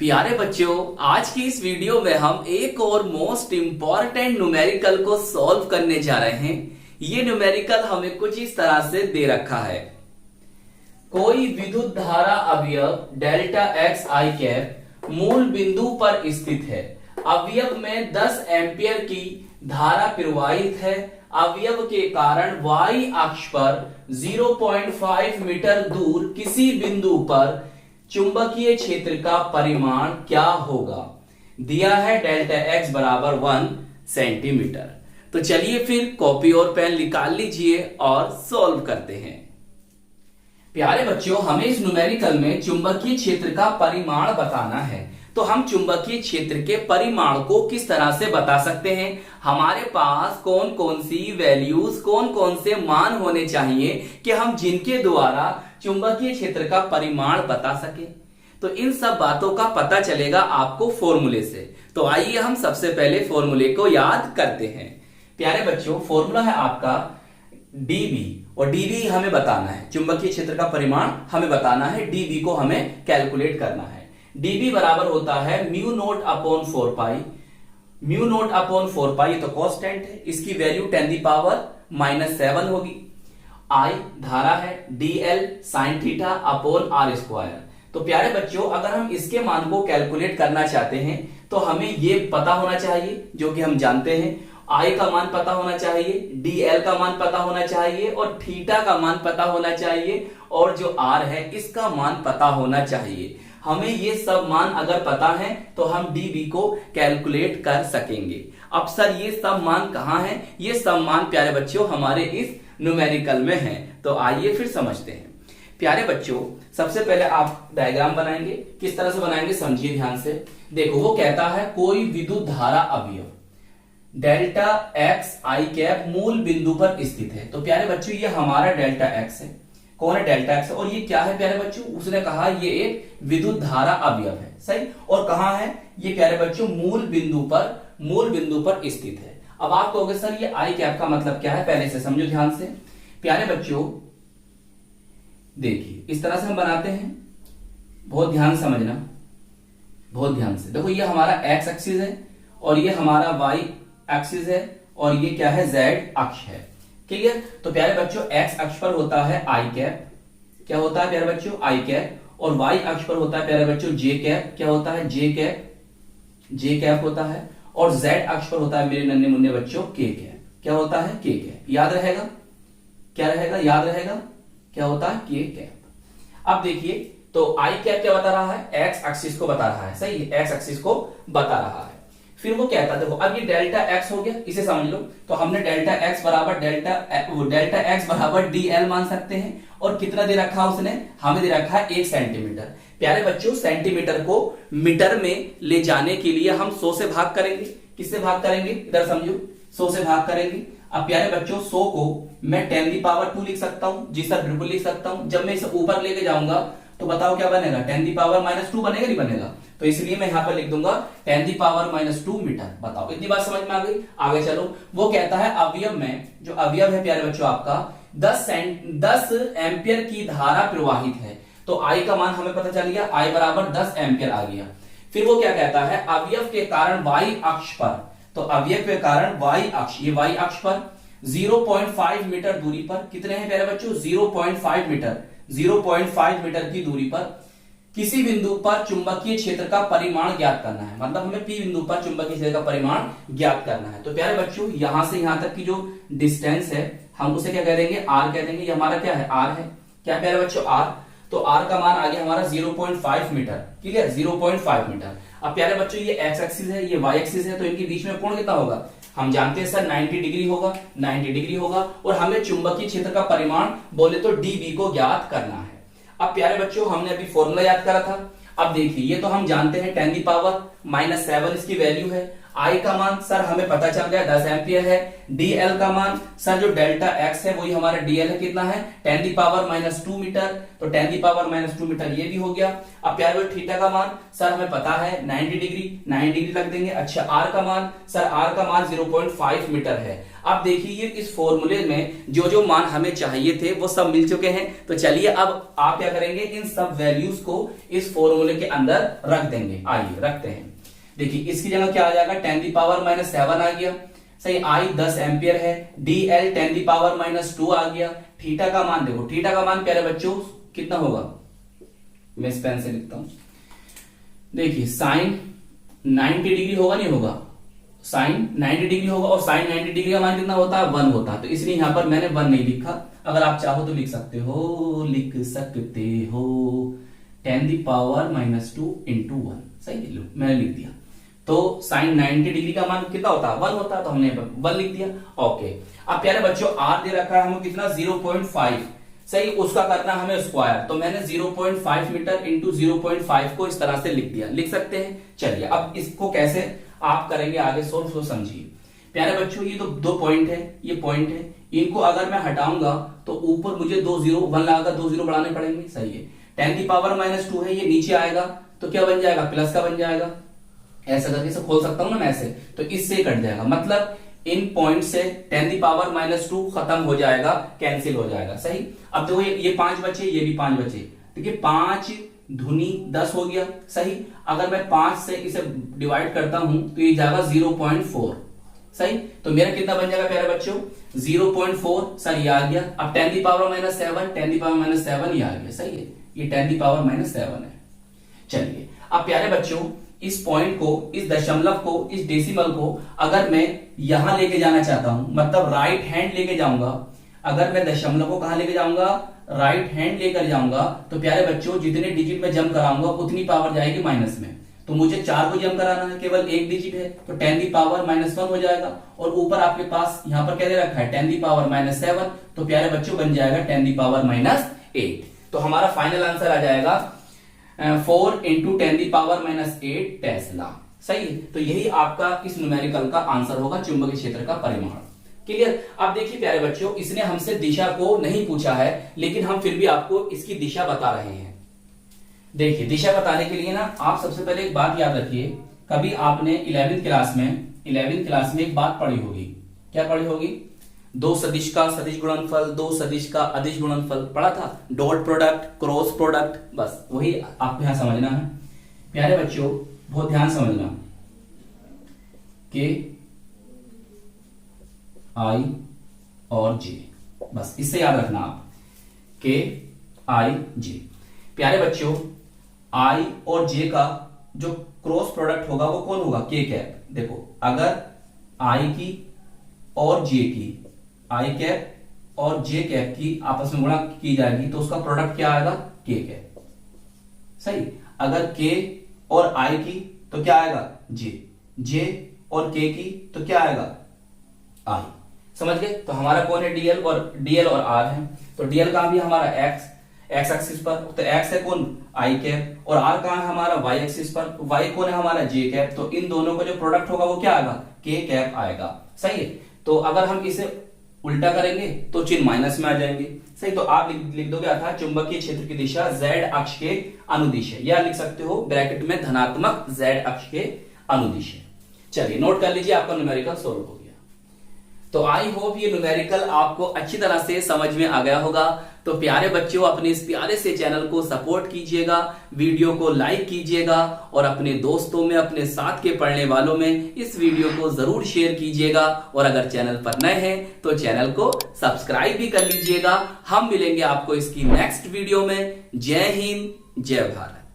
प्यारे बच्चों, आज की इस वीडियो में हम एक और मोस्ट इंपॉर्टेंट न्यूमेरिकल को सॉल्व करने जा रहे हैं। ये न्यूमेरिकल हमें कुछ इस तरह से दे रखा है। कोई विद्युत धारा अवयव डेल्टा एक्स आई कैप मूल बिंदु पर स्थित है। अवयव में 10 एम्पियर की धारा प्रवाहित है। अवयव के कारण y अक्ष पर 0.5 मीटर दूर किसी बिंदु पर चुंबकीय क्षेत्र का परिमाण क्या होगा। दिया है डेल्टा एक्स बराबर 1 सेंटीमीटर। तो चलिए फिर कॉपी और पेन निकाल लीजिए और सॉल्व करते हैं। प्यारे बच्चों, हमें इस न्यूमेरिकल में चुंबकीय क्षेत्र का परिमाण बताना है। तो हम चुंबकीय क्षेत्र के परिमाण को किस तरह से बता सकते हैं। हमारे पास कौन कौन सी वैल्यूज, कौन कौन से मान होने चाहिए कि हम जिनके द्वारा चुंबकीय क्षेत्र का परिमाण बता सके। तो इन सब बातों का पता चलेगा आपको फॉर्मूले से। तो आइए हम सबसे पहले फॉर्मूले को याद करते हैं। प्यारे बच्चों, फॉर्मूला है आपका dB, और dB हमें बताना है, चुंबकीय क्षेत्र का परिमाण हमें बताना है। dB को हमें कैलकुलेट करना है। dB बराबर होता है म्यू नोट अपॉन 4 पाई। म्यू नोट अपॉन 4 पाई तो कांस्टेंट है, इसकी वैल्यू 10⁻⁻7 होगी। I धारा है, dl sine theta upon r square. तो प्यारे बच्चों, अगर हम इसके मान को कैलकुलेट करना चाहते हैं तो हमें ये पता होना चाहिए, जो कि हम जानते हैं। I का मान पता होना चाहिए, dl का मान पता होना चाहिए, और थीटा का मान पता होना चाहिए, और जो r है इसका मान पता होना चाहिए। हमें ये सब मान अगर पता है तो हम dB को कैलकुलेट कर सकेंगे। अब सर ये सब मान कहां हैं? ये सब मान प्यारे बच्चों हमारे इस न्यूमेरिकल में हैं। तो आइए फिर समझते हैं। प्यारे बच्चों, सबसे पहले आप डायग्राम बनाएंगे। किस तरह से बनाएंगे समझिए ध्यान से। देखो, वो कहता है कोई विद्युत धारा अवयव डेल्टा एक्स आई कैप मूल बिंदु पर स्थित है। तो प्यारे बच्चों, ये हमारा डेल्टा एक्स है। कौन है? Delta x. और ये क्या है प्यारे बच्चों? उसने कहा ये एक विद्युत धारा अवयव है, सही। और कहां है ये प्यारे बच्चों? मूल बिंदु पर स्थित है। अब आप कहोगे सर ये आई कैप का मतलब क्या है? पहले से समझो ध्यान से। प्यारे बच्चों देखिए, इस तरह से हम बनाते हैं, बहुत ध्यान समझना, बहुत ध्यान से। देखो, ये हमारा एक्स एक्सिस है और ये हमारा वाई एक्सिस है, और ये क्या है? जेड अक्ष है। क्लियर? तो प्यारे बच्चों, एक्स अक्ष पर होता है आई कैप। क्या होता है प्यारे बच्चों? आई कैप। और वाई अक्ष पर होता है प्यारे बच्चों जे कैप। क्या होता है? जे कैप होता है। और जेड अक्ष पर होता है मेरे नन्हे मुन्ने बच्चों के कैप। क्या होता है? के कैप। याद रहेगा? क्या रहेगा? याद रहेगा? क्या होता है? के कैप। अब देखिए, तो आई कैप क्या बता रहा है? एक्स एक्सिस को बता रहा है, सही। एक्स एक्सिस को बता रहा है। फिर वो कहता है, देखो अब ये डेल्टा एक्स हो गया, इसे समझ लो। तो हमने डेल्टा एक्स बराबर dl मान सकते हैं। और कितना दे रखा है उसने? हमें दे रखा है 1 सेंटीमीटर। प्यारे बच्चों, सेंटीमीटर को मीटर में ले जाने के लिए हम 100 से भाग करेंगे। किससे भाग करेंगे? इधर समझो, 100 से भाग करेंगे। अब प्यारे बच्चों, 100 को मैं 10⁻² लिख सकता हूं। जी सर, बिल्कुल लिख सकता हूं। जब मैं इसे ऊपर लेके जाऊंगा तो बताओ क्या बनेगा? 10⁻⁻2 बनेगा, नहीं बनेगा? तो इसलिए मैं यहां पर लिख दूंगा 10⁻⁻2 मीटर। बताओ, इतनी बात समझ में आ गई? आगे चलो। वो कहता है अवयव में, जो अवयव है प्यारे बच्चों आपका 10 एम्पियर की धारा प्रवाहित है। तो आई का मान हमें पता चल गया, आई बराबर 10 एम्पियर आ गया। फिर वो क्या कहता है? अवयव के कारण वाई अक्ष पर, तो अवयव के कारण वाई अक्ष, ये वाई अक्ष पर 0.5 मीटर दूरी पर, कितने हैं प्यारे बच्चों? 0.5 मीटर, 0.5 मीटर की दूरी पर किसी बिंदु पर चुंबकीय क्षेत्र का परिमाण ज्ञात करना है। मतलब हमें पी बिंदु पर चुंबकीय क्षेत्र का परिमाण ज्ञात करना है। तो प्यारे बच्चों, यहां से यहां तक की जो डिस्टेंस है हम उसे क्या कह देंगे? आर कह देंगे। ये हमारा क्या है? आर है। क्या प्यारे बच्चों? आर। तो आर का मान आ गया हमारा 0.5 मीटर। क्लियर? 0.5 मीटर। अब प्यारे बच्चों, ये एक्स एक्सिस है, ये वाई एक्सिस है, तो इनके बीच में कोण कितना होगा? हम जानते हैं सर 90 डिग्री होगा, 90 डिग्री होगा। और हमें चुंबकीय क्षेत्र का परिमाण बोले तो dB को ज्ञात करना है। अब प्यारे बच्चों, हमने अभी फॉर्मूला याद करा था। अब देखिए, ये तो हम जानते हैं 10⁻⁻7 इसकी वैल्यू है। आई का मान सर हमें पता चल गया 10 एम्पियर है। डीएल का मान सर जो डेल्टा एक्स है वही हमारा डीएल है, कितना है 10⁻² मीटर, तो 10⁻² मीटर ये भी हो गया। अब प्यारे थीटा का मान सर हमें पता है 90 डिग्री, 90 डिग्री रख देंगे। अच्छा आर का मान सर आर का मान 0.5 मीटर है। अब देखिए इस फॉर्मूले में जो जो मान हमें चाहिए थे वो सब मिल चुके हैं। तो चलिए अब आप क्या करेंगे, इन सब वैल्यूज को इस फॉर्मूले के अंदर रख देंगे। आइए रखते हैं। देखिए इसकी जगह क्या आ जाएगा 10⁻⁷ आ गया, सही। आई 10 एम्पियर है, डीएल 10⁻² आ गया। थीटा का मान देखो, थीटा का मान प्यारे बच्चों कितना होगा, मैं इस पेन से लिखता हूं। देखिए साइन 90 डिग्री होगा, नहीं होगा, साइन 90 डिग्री होगा और साइन 90 डिग्री का मान कितना होता है 1 होता है, तो इसलिए यहां पर मैंने 1 नहीं लिखा। अगर आप चाहो तो लिख सकते हो 10⁻² इंटू 1, सही है, मैंने लिख दिया। तो साइन 90 डिग्री का मान कितना होता है 1 होता है, तो हमने 1 लिख दिया। ओके अब प्यारे बच्चों आर दे रखा है हमें कितना 0.5, सही, उसका करना हमें स्क्वायर, तो मैंने 0.5 मीटर इंटू 0.5 को इस तरह से लिख दिया, लिख सकते हैं। चलिए अब इसको कैसे आप करेंगे आगे सोल्व, तो समझिए प्यारे बच्चों। ये तो 2 पॉइंट है, ये पॉइंट है, इनको अगर मैं हटाऊंगा तो ऊपर मुझे 2 0 1 लगाकर 2 0 बढ़ाने पड़ेंगे, सही है। 10⁻² है, ये नीचे आएगा तो क्या बन जाएगा, प्लस का बन जाएगा। ऐसा करके इसे खोल सकता हूं ना मैं ऐसे, तो इससे कट जाएगा, मतलब इन पॉइंट से 10⁻² खत्म हो जाएगा, कैंसिल हो जाएगा, सही। अब देखो ये 5 बचे, ये भी 5 बचे, देखिए 5 धुनी 10 हो गया, सही। अगर मैं 5 से इसे डिवाइड करता हूं तो ये जाएगा 0.4, सही। तो मेरा कितना बन जाएगा प्यारे बच्चों 0.4, सर ये आ गया। अब 10⁻⁷ ये आ गया, सही है, ये 10⁻⁷ है। चलिए अब प्यारे बच्चों इस पॉइंट को, इस दशमलव को, इस डेसिमल को अगर मैं यहां लेके जाना चाहता हूं, मतलब राइट हैंड लेके जाऊंगा, अगर मैं दशमलव को कहां लेके जाऊंगा, राइट हैंड लेकर जाऊंगा, तो प्यारे बच्चों जितने डिजिट में जम कराऊंगा उतनी पावर जाएगी माइनस में। तो मुझे 4 को जम कराना है, केवल 1 डिजिट है, तो 10⁻⁻1 हो जाएगा। और ऊपर आपके पास यहां पर क्या दे रखा है 10⁻⁷, तो प्यारे बच्चों बन जाएगा 10⁻8। तो हमारा फाइनल आंसर आ जाएगा 4 इंटू 10⁻8 टेस्ला, सही है। तो यही आपका इस न्यूमेरिकल का आंसर होगा, चुंबकीय क्षेत्र का परिमाण। क्लियर। अब देखिए प्यारे बच्चों इसने हमसे दिशा को नहीं पूछा है, लेकिन हम फिर भी आपको इसकी दिशा बता रहे हैं। देखिए दिशा बताने के लिए ना आप सबसे पहले एक बात याद रखिए, कभी आपने 11वीं क्लास में एक बात पढ़ी होगी, क्या पढ़ी होगी, 2 सदिश का सदिश गुणनफल, 2 सदिश का अदिश गुणनफल पढ़ा था, डॉट प्रोडक्ट, क्रॉस प्रोडक्ट, बस वही आपको यहां समझना है। प्यारे बच्चों बहुत ध्यान समझना, के आई और जे, बस इससे याद रखना आप, के आई जे। प्यारे बच्चों आई और जे का जो क्रॉस प्रोडक्ट होगा वो कौन होगा, के कैप। देखो अगर आई की और जे की, आई कैप और जे कैप की आपस में गुणा की जाएगी तो उसका प्रोडक्ट क्या आएगा, के कैप, सही। अगर के और आई की तो क्या आएगा, जे और के की तो क्या आएगा, आई। समझ गए। तो हमारा कौन है, डीएल और आर है। तो डीएल कहां भी हमारा एक्स एक्सिस पर, तो एक्स है कौन, आई कैप, और आर कहां है हमारा वाई एक्सिस पर, वाई कौन है हमारा, जे कैप। तो इन दोनों का जो प्रोडक्ट होगा वो क्या आएगा, के कैप आएगा, सही है। तो अगर हम इसे उल्टा करेंगे तो चिन्ह माइनस में आ जाएंगे, सही। तो आप लिख दोगे अर्थात चुंबकीय क्षेत्र की दिशा जेड अक्ष के अनुदिश है, या लिख सकते हो ब्रैकेट में धनात्मक जेड अक्ष के अनुदिश है। चलिए नोट कर लीजिए, आपका न्यूमेरिकल सोल्व हो गया। तो आई होप ये न्यूमेरिकल आपको अच्छी तरह से समझ में आ गया होगा। तो प्यारे बच्चों अपने इस प्यारे से चैनल को सपोर्ट कीजिएगा, वीडियो को लाइक कीजिएगा और अपने दोस्तों में, अपने साथ के पढ़ने वालों में इस वीडियो को जरूर शेयर कीजिएगा। और अगर चैनल पर नए हैं तो चैनल को सब्सक्राइब भी कर लीजिएगा। हम मिलेंगे आपको इसकी नेक्स्ट वीडियो में। जय हिंद, जय भारत।